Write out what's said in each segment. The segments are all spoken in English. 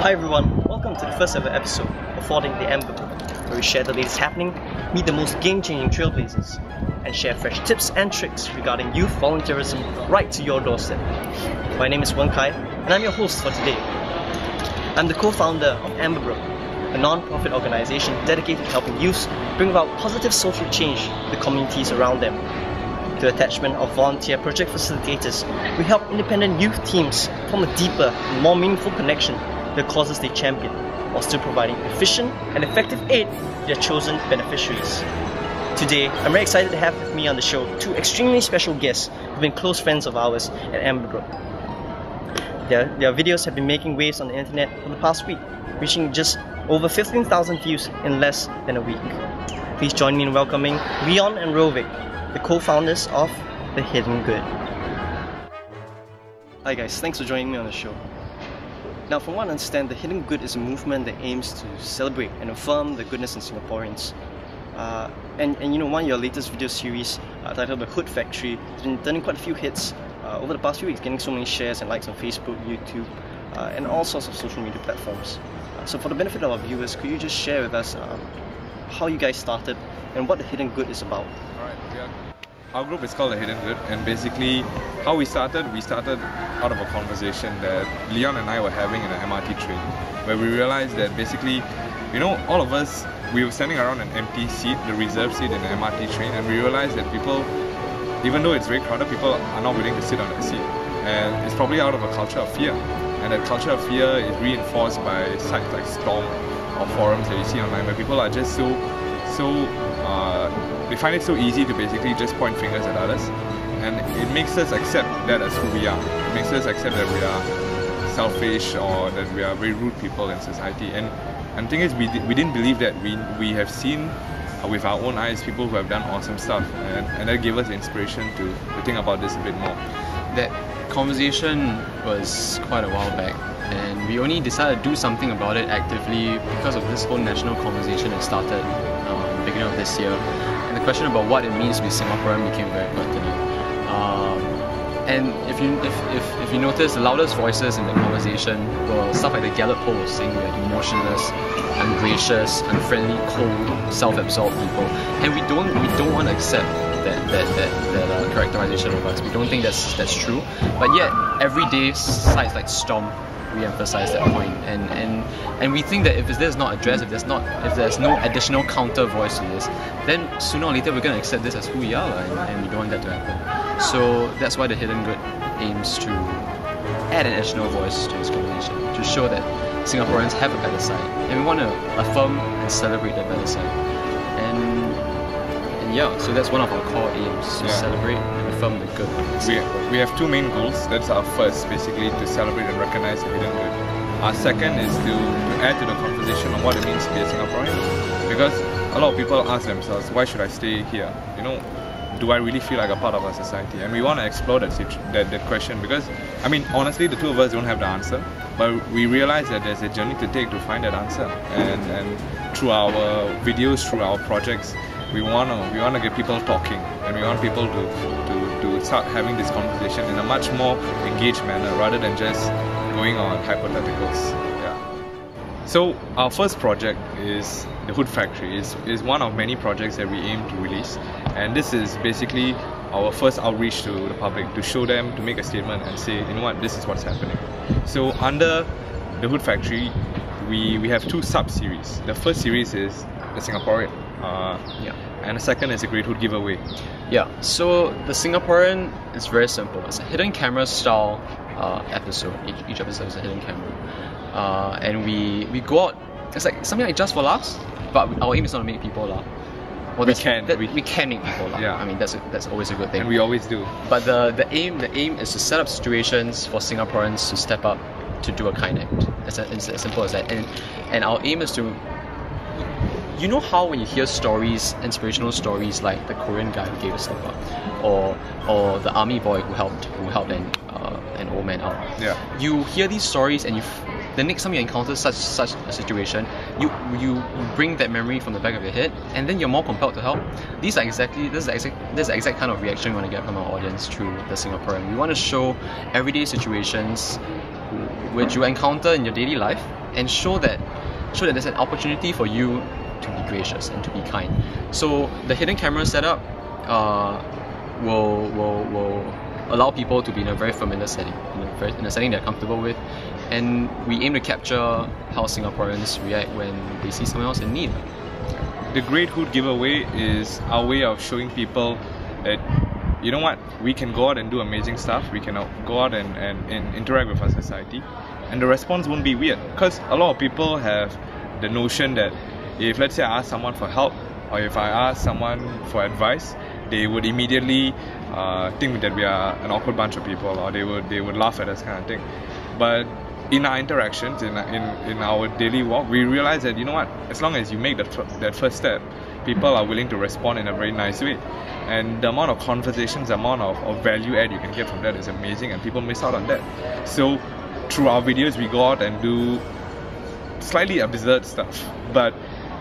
Hi everyone, welcome to the first ever episode of Fording the Amberbrook, where we share the latest happening, meet the most game-changing trailblazers, and share fresh tips and tricks regarding youth volunteerism right to your doorstep. My name is Wen Kai, and I'm your host for today. I'm the co-founder of Amberbrook, a non-profit organization dedicated to helping youths bring about positive social change to the communities around them. Through attachment of volunteer project facilitators, we help independent youth teams form a deeper and more meaningful connection to the causes they champion, while still providing efficient and effective aid to their chosen beneficiaries. Today, I'm very excited to have with me on the show two extremely special guests who've been close friends of ours at Amberbrook. Their videos have been making waves on the internet for the past week, reaching just over 15,000 views in less than a week. Please join me in welcoming Leon and Rovik, the co-founders of The Hidden Good. Hi guys, thanks for joining me on the show. Now, from what I understand, The Hidden Good is a movement that aims to celebrate and affirm the goodness in Singaporeans. And you know, one of your latest video series titled The Hood Factory has been turning quite a few hits over the past few weeks, getting so many shares and likes on Facebook, YouTube, and all sorts of social media platforms. So for the benefit of our viewers, could you just share with us how you guys started and what The Hidden Good is about? Alright, our group is called The Hidden Good, and basically how we started out of a conversation that Leon and I were having in an MRT train, where we realized that basically, you know, all of us, we were standing around an empty seat, the reserved seat in the MRT train, and we realized that people, even though it's very crowded, people are not willing to sit on that seat. And it's probably out of a culture of fear. And that culture of fear is reinforced by sites like Storm or forums that you see online, where people are just they find it so easy to basically just point fingers at others, and it makes us accept that as who we are. It makes us accept that we are selfish or that we are very rude people in society. And the thing is, we didn't believe that. We have seen with our own eyes people who have done awesome stuff, and that gave us the inspiration to think about this a bit more. That conversation was quite a while back, and we only decided to do something about it actively because of this whole national conversation that started at the beginning of this year. And the question about what it means to be Singaporean became very pertinent. And if you notice, the loudest voices in the conversation were stuff like the Gallup polls saying we are emotionless, ungracious, unfriendly, cold, self-absorbed people, and we don't want to accept that characterization of us. We don't think that's true, but yet every day sites like Storm re-emphasize that point, and we think that if this is not addressed, if there's no additional counter voice to this, then sooner or later we're going to accept this as who we are, and we don't want that to happen. So that's why The Hidden Good aims to add an additional voice to this conversation, to show that Singaporeans have a better side, and we want to affirm and celebrate that better side. And yeah, so that's one of our core aims, to celebrate and affirm the good. We have two main goals. That's our first, basically, to celebrate and recognize the hidden good. Our second is to add to the conversation on what it means to be a Singaporean. Because a lot of people ask themselves, why should I stay here? You know, do I really feel like a part of our society? And we want to explore that question, because, I mean, honestly, the two of us don't have the answer, but we realize that there's a journey to take to find that answer. And through our videos, through our projects, we want to get people talking, and we want people to start having this conversation in a much more engaged manner, rather than just going on hypotheticals. Yeah. So our first project is the Hood Factory. Is one of many projects that we aim to release, and this is basically our first outreach to the public, to show them, to make a statement and say, you know what, this is what's happening. So under the Hood Factory, we have two sub-series. The first series is the Singaporean. And the second is a Great Hood Giveaway. Yeah, so the Singaporean is very simple. It's a hidden camera style episode. Each episode is a hidden camera. And we go out, it's like something like Just for Laughs, but our aim is not to make people laugh. Well, we can make people laugh. Yeah. I mean, that's always a good thing. And we always do. But the aim is to set up situations for Singaporeans to step up to do a kind act. It's as simple as that. And our aim is to, you know how when you hear stories, inspirational stories like the Korean guy who gave a step up, or the army boy who helped an old man out. Yeah. You hear these stories, and the next time you encounter such a situation, you bring that memory from the back of your head, and then you're more compelled to help. This is the exact kind of reaction we want to get from our audience through the Singaporean. We want to show everyday situations which you encounter in your daily life, and show that there's an opportunity for you to be gracious and to be kind. So the hidden camera setup will allow people to be in a very familiar setting, in a setting they're comfortable with, and we aim to capture how Singaporeans react when they see someone else in need. The Great Hood giveaway is our way of showing people that, you know what, we can go out and do amazing stuff, we can go out and interact with our society, and the response won't be weird. Because a lot of people have the notion that if, let's say, I ask someone for help, or if I ask someone for advice, they would immediately think that we are an awkward bunch of people, or they would laugh at us, kind of thing. But in our interactions, in our daily walk, we realize that, you know what, as long as you make that first step, people are willing to respond in a very nice way. And the amount of conversations, the amount of value add you can get from that is amazing, and people miss out on that. So through our videos, we go out and do slightly absurd stuff, but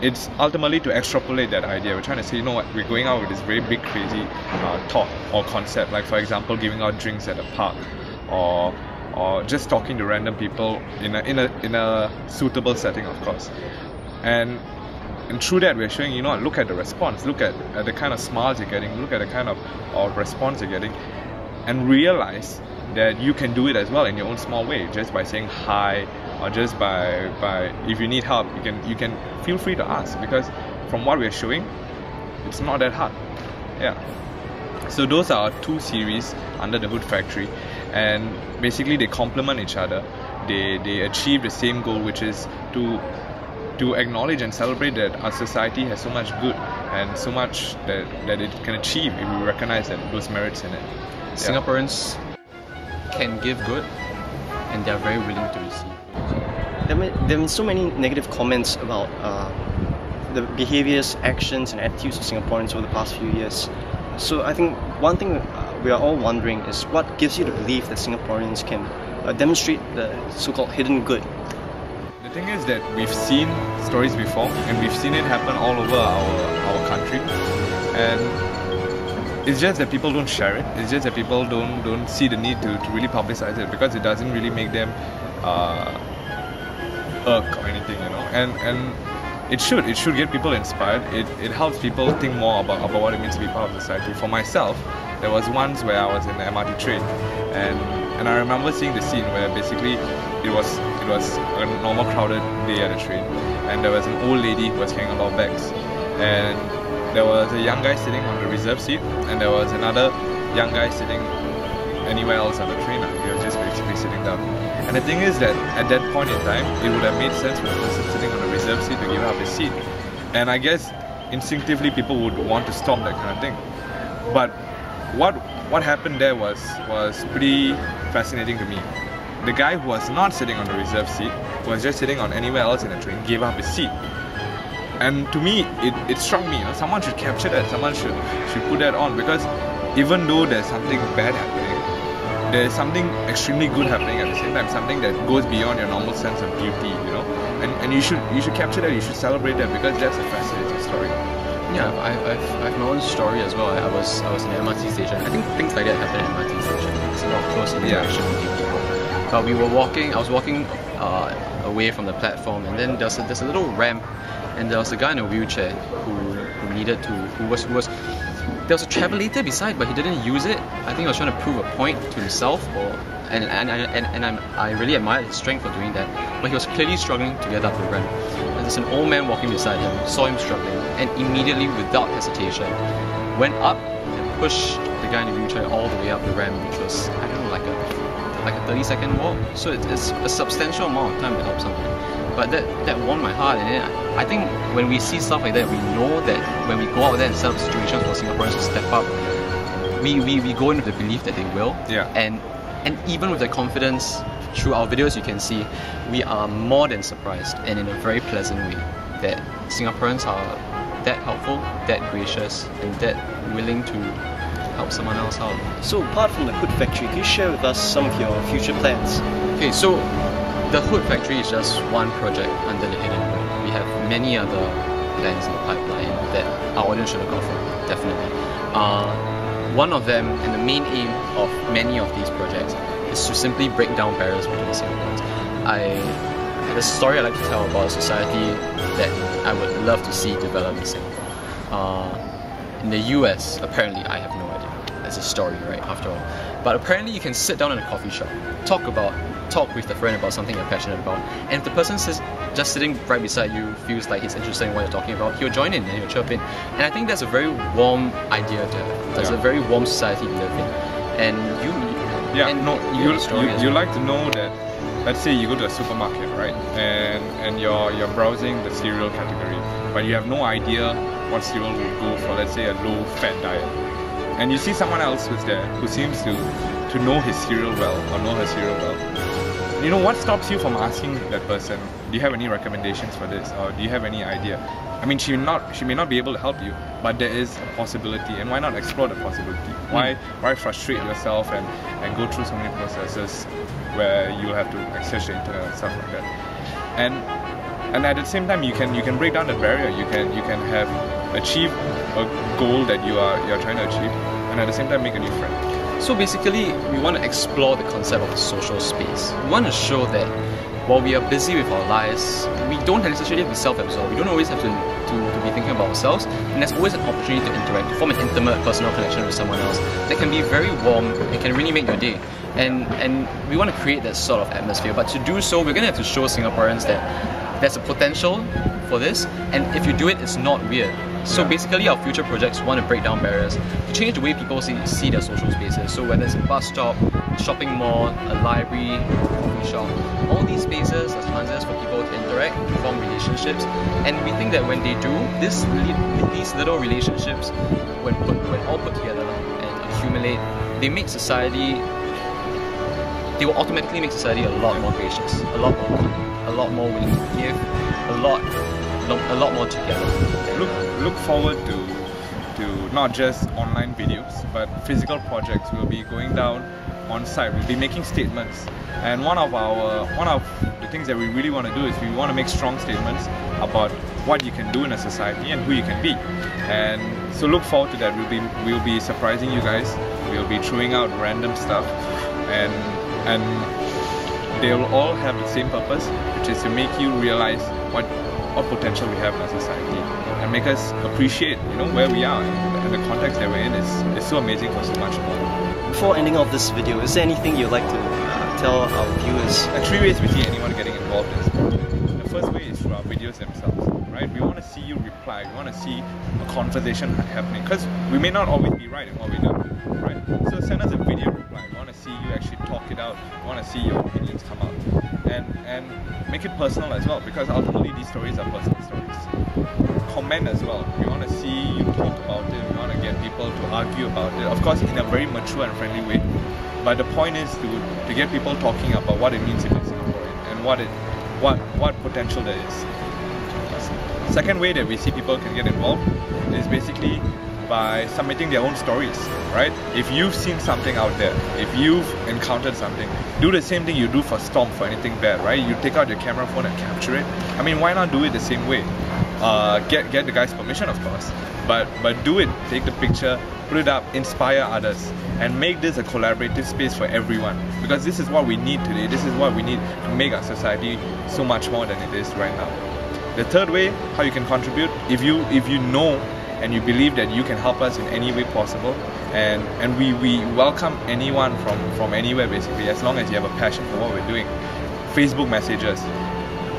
it's ultimately to extrapolate that idea. We're trying to say, you know what, we're going out with this very big, crazy thought or concept, like for example, giving out drinks at a park, or just talking to random people in a suitable setting, of course. And through that, we're showing, you know what, look at the response, look at the kind of smiles you're getting, look at the kind of response you're getting, and realize that you can do it as well in your own small way, just by saying hi, or just by if you need help, you can feel free to ask, because from what we're showing, it's not that hard. Yeah. So those are our two series under the Hood Factory, and basically they complement each other. They achieve the same goal, which is to acknowledge and celebrate that our society has so much good and so much that it can achieve if we recognize that those merits in it. Yeah. Singaporeans can give good, and they are very willing to receive. There have been so many negative comments about the behaviors, actions and attitudes of Singaporeans over the past few years. So I think one thing we are all wondering is what gives you the belief that Singaporeans can demonstrate the so-called hidden good? The thing is that we've seen stories before, and we've seen it happen all over our country, and it's just that people don't share it. It's just that people don't see the need to really publicize it, because it doesn't really make them irk or anything, you know. And it should get people inspired. It helps people think more about what it means to be part of society. For myself, there was once where I was in the MRT train, and I remember seeing the scene where basically it was a normal crowded day at the train, and there was an old lady who was carrying a lot of bags, and there was a young guy sitting on the reserved seat, and there was another young guy sitting anywhere else on the train. He was just basically sitting down. And the thing is that at that point in time, it would have made sense for the person sitting on the reserved seat to give up his seat. And I guess instinctively people would want to stop that kind of thing. But what happened there was pretty fascinating to me. The guy who was not sitting on the reserved seat, who was just sitting on anywhere else in the train, gave up his seat. And to me, it struck me, you know, someone should capture that, someone should put that on, because even though there's something bad happening, there's something extremely good happening at the same time, something that goes beyond your normal sense of beauty, you know. And you should capture that, you should celebrate that, because that's a fascinating story. Yeah, I've my own story as well. I was in the MRT station. I think things like that happen at MRT station. It's a lot of close interaction between people. But I was walking away from the platform, and then there's a little ramp, and there was a guy in a wheelchair who was there was a travelator beside, but he didn't use it. I think he was trying to prove a point to himself, and I really admired his strength for doing that. But he was clearly struggling to get up the ramp. And there's an old man walking beside him, saw him struggling, and immediately, without hesitation, went up and pushed the guy in the wheelchair all the way up the ramp, which was, I don't know, like a 30-second walk. So it's a substantial amount of time to help someone. But that warmed my heart, and then I think when we see stuff like that, we know that when we go out there and set up situations for Singaporeans to step up, we go in with the belief that they will. Yeah. And even with the confidence, through our videos you can see, we are more than surprised, and in a very pleasant way, that Singaporeans are that helpful, that gracious, and that willing to help someone else out. So apart from the Hood Factory, can you share with us some of your future plans? Okay, so the Hood Factory is just one project under the Hidden Hood. We have many other plans in the pipeline that our audience should look out for, definitely. One of them, and the main aim of many of these projects, is to simply break down barriers between Singaporeans. there's a story I like to tell about a society that I would love to see develop in Singapore. In the US, apparently, I have no idea. It's a story, right, after all. But apparently you can sit down in a coffee shop, talk with a friend about something you're passionate about, and if the person just sitting right beside you feels like he's interested in what you're talking about, he'll join in and he'll chirp in. And I think that's a very warm idea to have. That's a very warm society to live in. And you like to know that, let's say you go to a supermarket, right, and you're browsing the cereal category, but you have no idea what cereal will go for, let's say, a low-fat diet. And you see someone else who's there, who seems to know his cereal well, or know her cereal well. You know, what stops you from asking that person, do you have any recommendations for this, or do you have any idea? I mean, she may not be able to help you, but there is a possibility, and why not explore the possibility? Why frustrate yourself and go through so many processes where you'll have to access the internet and stuff like that? And at the same time, you can break down that barrier. You can have achieve a goal that you're trying to achieve, and at the same time make a new friend. So basically, we want to explore the concept of a social space. We want to show that while we are busy with our lives, we don't necessarily have to be self-absorbed. We don't always have to be thinking about ourselves, and there's always an opportunity to interact, to form an intimate personal connection with someone else that can be very warm and can really make your day. And we want to create that sort of atmosphere, but to do so, we're going to have to show Singaporeans that there's a potential for this, and if you do it, it's not weird. So basically, our future projects want to break down barriers to change the way people see their social spaces. So whether it's a bus stop, a shopping mall, a library, coffee shop, all these spaces are chances for people to interact, form relationships, and we think that when they do, these little relationships, when all put together and accumulate, they will automatically make society a lot more gracious, a lot more kind, a lot more willing to give, a lot more together. Look forward to not just online videos, but physical projects. We'll be going down on site. We'll be making statements, and one of the things that we really want to do is we want to make strong statements about what you can do in a society and who you can be. And so look forward to that. We'll be surprising you guys. We'll be throwing out random stuff, and they'll all have the same purpose, which is to make you realize what potential we have in our society and make us appreciate, where we are, and the context that we're in is so amazing for so much more. Before ending off this video, is there anything you'd like to tell our viewers? There are 3 ways we see anyone getting involved in this project. The first way is through our videos themselves, right? We want to see you reply, we want to see a conversation happening, because we may not always be right in what we do, right? So send us a video reply. We want to see you actually talk it out. We want to see your opinions come out, and make it personal as well, because ultimately these stories are personal stories. Comment as well. We want to see you talk about it. We want to get people to argue about it, of course in a very mature and friendly way, but the point is to get people talking about what it means to be Singaporean and what potential there is. Second way that we see people can get involved is basically by submitting their own stories, right? If you've seen something out there, if you've encountered something, do the same thing you do for Storm for anything bad, right? You take out your camera phone and capture it. I mean, why not do it the same way? Get the guy's permission, of course, but do it. Take the picture, put it up, inspire others, and make this a collaborative space for everyone, because this is what we need today. This is what we need to make our society so much more than it is right now. The third way, how you can contribute, if you know and you believe that you can help us in any way possible, and we welcome anyone from anywhere basically, as long as you have a passion for what we're doing. Facebook messages,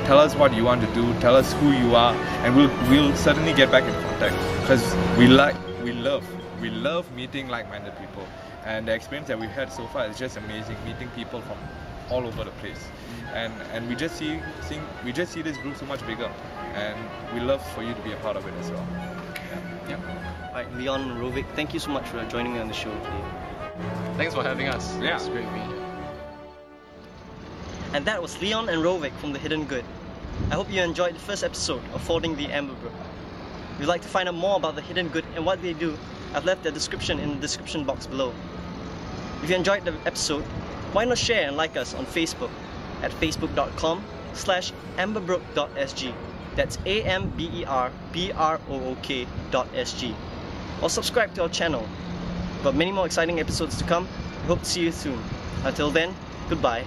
tell us what you want to do, tell us who you are, and we'll certainly get back in contact, because we love meeting like-minded people, and the experience that we've had so far is just amazing, meeting people from all over the place, and we just see this group so much bigger, and we love for you to be a part of it as well. Yeah. Alright, Leon and Rovik, thank you so much for joining me on the show today. Thanks for having us. Yeah. It's great being here. And that was Leon and Rovik from The Hidden Good. I hope you enjoyed the first episode of Fording the Amberbrook. If you'd like to find out more about The Hidden Good and what they do, I've left their description in the description box below. If you enjoyed the episode, why not share and like us on Facebook at facebook.com/amberbrook.sg. That's AMBERBROOK.sg. Or subscribe to our channel. We've got many more exciting episodes to come. We hope to see you soon. Until then, goodbye.